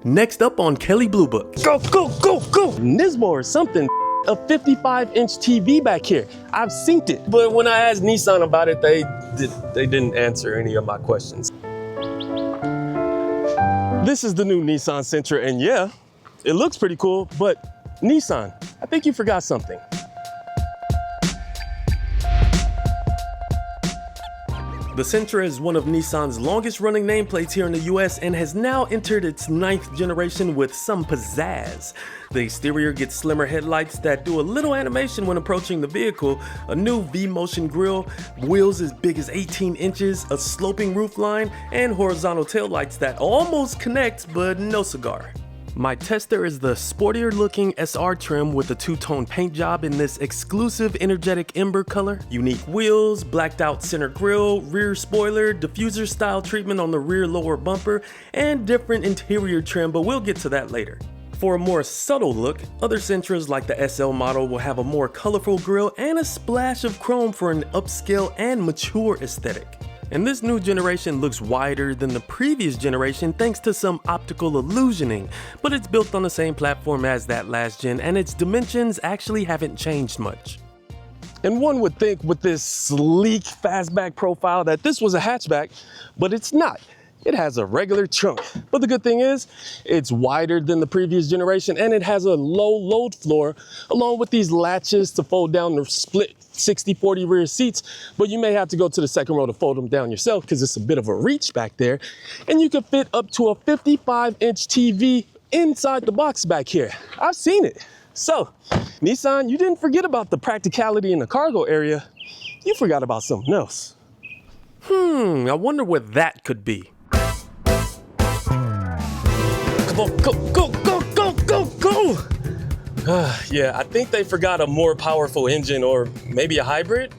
Next up on Kelley Blue Book. Go, go, go, go! Nismo or something. A 55-inch TV back here. I've seen it. But when I asked Nissan about it, they didn't answer any of my questions. This is the new Nissan Sentra, and yeah, it looks pretty cool, but Nissan, I think you forgot something. The Sentra is one of Nissan's longest running nameplates here in the US and has now entered its 9th generation with some pizzazz. The exterior gets slimmer headlights that do a little animation when approaching the vehicle, a new V-motion grille, wheels as big as 18 inches, a sloping roofline, and horizontal taillights that almost connect but no cigar. My tester is the sportier looking SR trim with a two-tone paint job in this exclusive energetic ember color, unique wheels, blacked out center grille, rear spoiler, diffuser style treatment on the rear lower bumper, and different interior trim, but we'll get to that later. For a more subtle look, other Sentras like the SL model will have a more colorful grille and a splash of chrome for an upscale and mature aesthetic. And this new generation looks wider than the previous generation thanks to some optical illusioning, but it's built on the same platform as that last gen and its dimensions actually haven't changed much. And one would think with this sleek fastback profile that this was a hatchback, but it's not. It has a regular trunk. But the good thing is, it's wider than the previous generation and it has a low load floor along with these latches to fold down the split 60-40 rear seats, but you may have to go to the second row to fold them down yourself because it's a bit of a reach back there. And you can fit up to a 55-inch TV inside the box back here. I've seen it. So, Nissan, you didn't forget about the practicality in the cargo area. You forgot about something else. I wonder what that could be. Come on, go, go, go, go, go, go! Yeah, I think they forgot a more powerful engine or maybe a hybrid.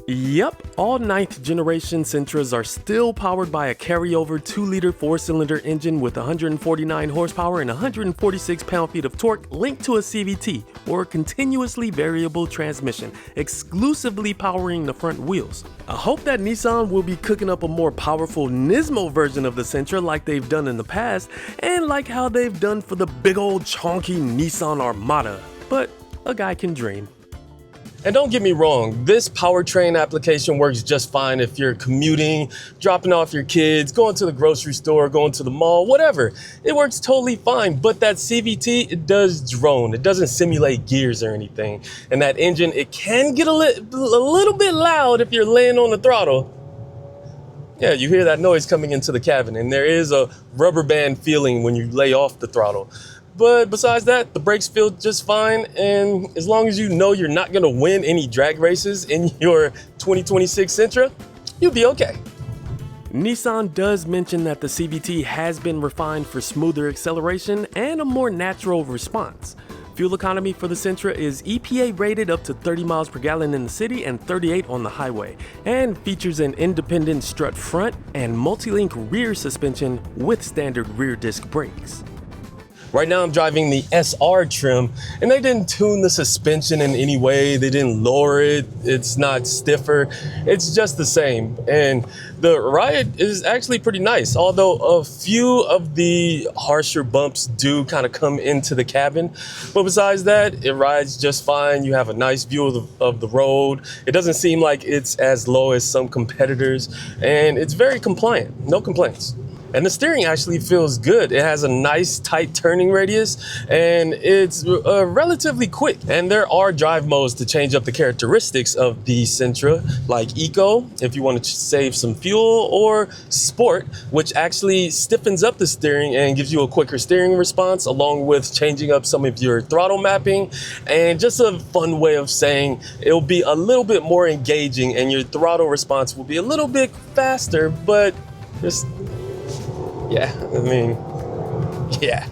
Yep, all 9th generation Sentras are still powered by a carryover 2-liter 4-cylinder engine with 149 horsepower and 146 pound-feet of torque linked to a CVT, or continuously variable transmission, exclusively powering the front wheels. I hope that Nissan will be cooking up a more powerful Nismo version of the Sentra like they've done in the past, and like how they've done for the big old chonky Nissan Armada, but a guy can dream. And don't get me wrong, this powertrain application works just fine if you're commuting, dropping off your kids, going to the grocery store, going to the mall, whatever. It works totally fine, but that CVT, it does drone. It doesn't simulate gears or anything. And that engine, it can get a little bit loud if you're laying on the throttle. Yeah, you hear that noise coming into the cabin, and there is a rubber band feeling when you lay off the throttle. But besides that, the brakes feel just fine, and as long as you know you're not gonna win any drag races in your 2026 Sentra, you'll be okay. Nissan does mention that the CVT has been refined for smoother acceleration and a more natural response. Fuel economy for the Sentra is EPA rated up to 30 miles per gallon in the city and 38 on the highway, and features an independent strut front and multi-link rear suspension with standard rear disc brakes. Right now I'm driving the SR trim, and they didn't tune the suspension in any way. They didn't lower it. It's not stiffer. It's just the same. And the ride is actually pretty nice, although a few of the harsher bumps do kind of come into the cabin. But besides that, it rides just fine. You have a nice view of the road. It doesn't seem like it's as low as some competitors, and it's very compliant. No complaints. And the steering actually feels good. It has a nice tight turning radius and it's relatively quick. And there are drive modes to change up the characteristics of the Sentra, like Eco, if you want to save some fuel, or Sport, which actually stiffens up the steering and gives you a quicker steering response, along with changing up some of your throttle mapping. And just a fun way of saying it'll be a little bit more engaging and your throttle response will be a little bit faster, but just, yeah, I mean, yeah.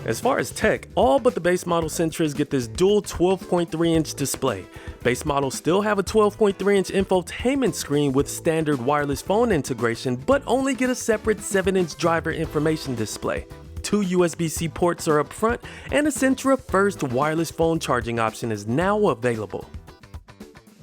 As far as tech, all but the base model Sentras get this dual 12.3-inch display. Base models still have a 12.3-inch infotainment screen with standard wireless phone integration, but only get a separate 7-inch driver information display. 2 USB-C ports are up front, and a Sentra first wireless phone charging option is now available.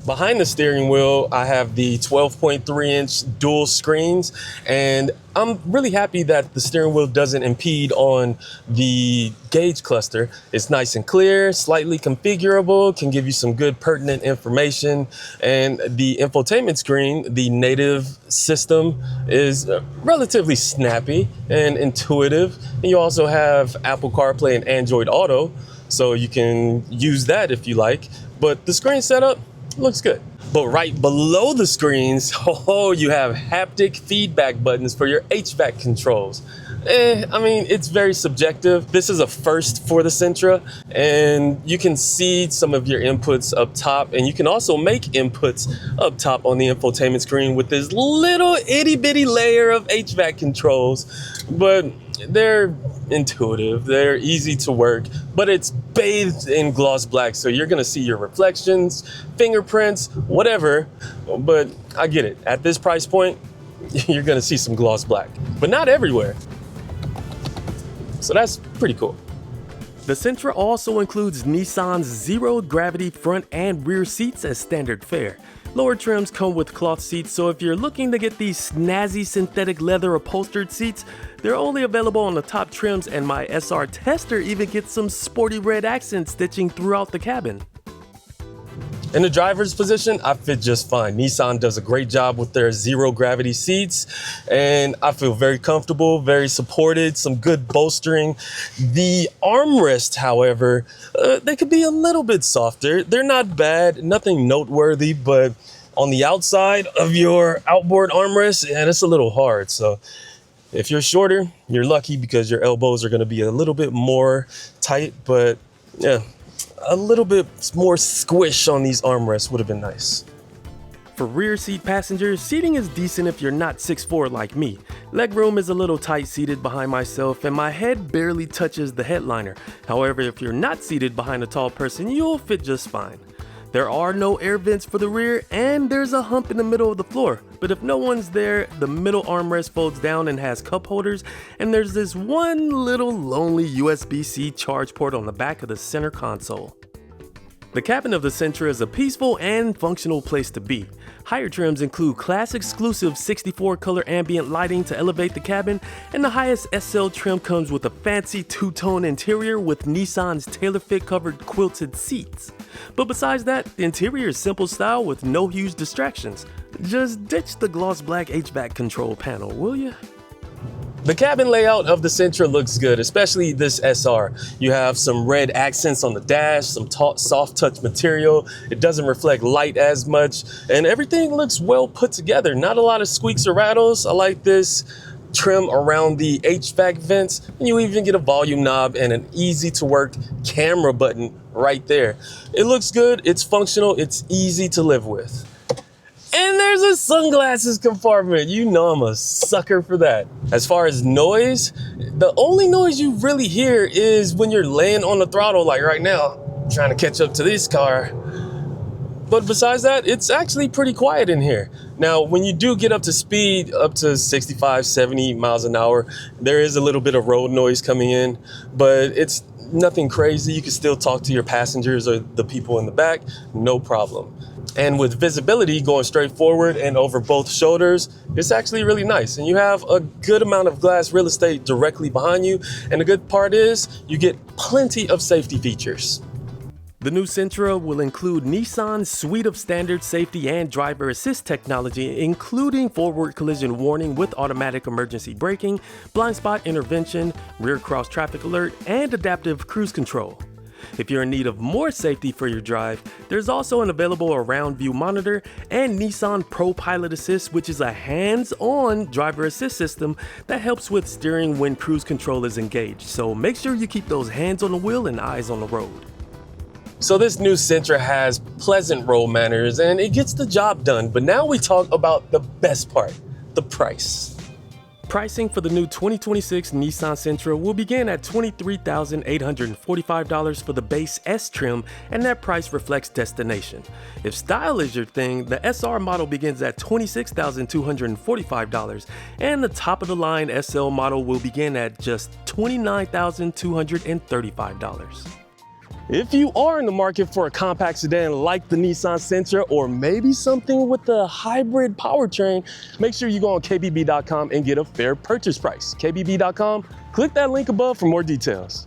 Behind the steering wheel, I have the 12.3-inch dual screens, and I'm really happy that the steering wheel doesn't impede on the gauge cluster. It's nice and clear, slightly configurable, can give you some good pertinent information, and the infotainment screen, the native system, is relatively snappy and intuitive. And you also have Apple CarPlay and Android Auto, so you can use that if you like, but the screen setup looks good. But right below the screens, you have haptic feedback buttons for your HVAC controls. I mean, it's very subjective. This is a first for the Sentra, and you can see some of your inputs up top, and you can also make inputs up top on the infotainment screen with this little itty bitty layer of HVAC controls. But they're intuitive, they're easy to work, but it's bathed in gloss black, so you're gonna see your reflections, fingerprints, whatever. But I get it, at this price point, you're gonna see some gloss black, but not everywhere. So that's pretty cool. The Sentra also includes Nissan's zero-gravity front and rear seats as standard fare. Lower trims come with cloth seats, so if you're looking to get these snazzy synthetic leather upholstered seats, they're only available on the top trims, and my SR tester even gets some sporty red accent stitching throughout the cabin. In the driver's position, I fit just fine. Nissan does a great job with their zero-gravity seats, and I feel very comfortable, very supported, some good bolstering. The armrests, however, they could be a little bit softer. They're not bad, nothing noteworthy, but on the outside of your outboard armrest, yeah, that's a little hard. So if you're shorter, you're lucky because your elbows are gonna be a little bit more tight, but yeah, a little bit more squish on these armrests would have been nice. For rear seat passengers, seating is decent if you're not 6'4" like me. Legroom is a little tight seated behind myself, and my head barely touches the headliner. However, if you're not seated behind a tall person, you'll fit just fine. There are no air vents for the rear, and there's a hump in the middle of the floor. But if no one's there, the middle armrest folds down and has cup holders, and there's this one little lonely USB-C charge port on the back of the center console. The cabin of the Sentra is a peaceful and functional place to be. Higher trims include class-exclusive 64-color ambient lighting to elevate the cabin, and the highest SL trim comes with a fancy two-tone interior with Nissan's tailor-fit covered quilted seats. But besides that, the interior is simple style with no huge distractions. Just ditch the gloss black HVAC control panel, will ya? The cabin layout of the Sentra looks good, especially this SR. You have some red accents on the dash, some soft touch material. It doesn't reflect light as much, and everything looks well put together. Not a lot of squeaks or rattles. I like this trim around the HVAC vents, and you even get a volume knob and an easy to work camera button right there. It looks good, it's functional, it's easy to live with. And there's a sunglasses compartment. You know I'm a sucker for that. As far as noise, the only noise you really hear is when you're laying on the throttle, like right now, trying to catch up to this car. But besides that, it's actually pretty quiet in here. Now, when you do get up to speed, up to 65, 70 miles an hour, there is a little bit of road noise coming in, but it's nothing crazy. You can still talk to your passengers or the people in the back, no problem. And with visibility going straight forward and over both shoulders, it's actually really nice. And you have a good amount of glass real estate directly behind you. And the good part is you get plenty of safety features. The new Sentra will include Nissan's suite of standard safety and driver assist technology, including forward collision warning with automatic emergency braking, blind spot intervention, rear cross traffic alert, and adaptive cruise control. If you're in need of more safety for your drive, there's also an available around view monitor and Nissan Pro Pilot Assist, which is a hands-on driver assist system that helps with steering when cruise control is engaged. So make sure you keep those hands on the wheel and eyes on the road. So this new Sentra has pleasant road manners and it gets the job done. But now we talk about the best part, the price. Pricing for the new 2026 Nissan Sentra will begin at $23,845 for the base S trim, and that price reflects destination. If style is your thing, the SR model begins at $26,245, and the top-of-the-line SL model will begin at just $29,235. If you are in the market for a compact sedan like the Nissan Sentra, or maybe something with a hybrid powertrain, make sure you go on kbb.com and get a fair purchase price. kbb.com, click that link above for more details.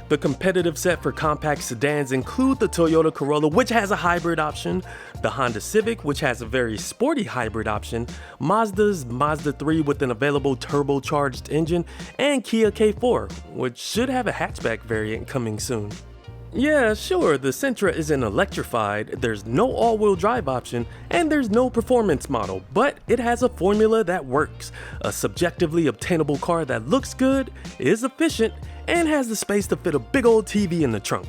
The competitive set for compact sedans include the Toyota Corolla, which has a hybrid option, the Honda Civic, which has a very sporty hybrid option, Mazda's Mazda 3 with an available turbocharged engine, and Kia K4, which should have a hatchback variant coming soon. Yeah, sure, the Sentra isn't electrified, there's no all-wheel drive option, and there's no performance model, but it has a formula that works. A subjectively obtainable car that looks good, is efficient, and has the space to fit a big old TV in the trunk.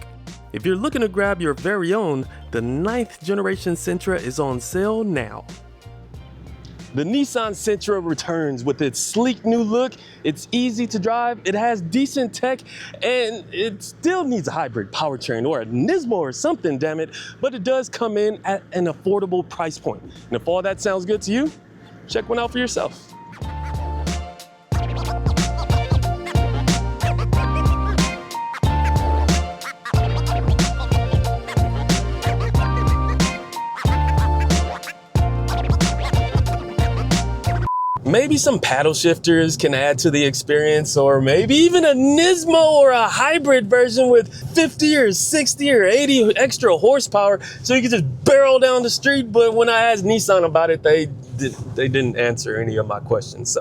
If you're looking to grab your very own, the 9th generation Sentra is on sale now. The Nissan Sentra returns with its sleek new look, it's easy to drive, it has decent tech, and it still needs a hybrid powertrain or a Nismo or something, damn it, but it does come in at an affordable price point. And if all that sounds good to you, check one out for yourself. Maybe some paddle shifters can add to the experience, or maybe even a Nismo or a hybrid version with 50 or 60 or 80 extra horsepower so you can just barrel down the street. But when I asked Nissan about it, they didn't answer any of my questions. So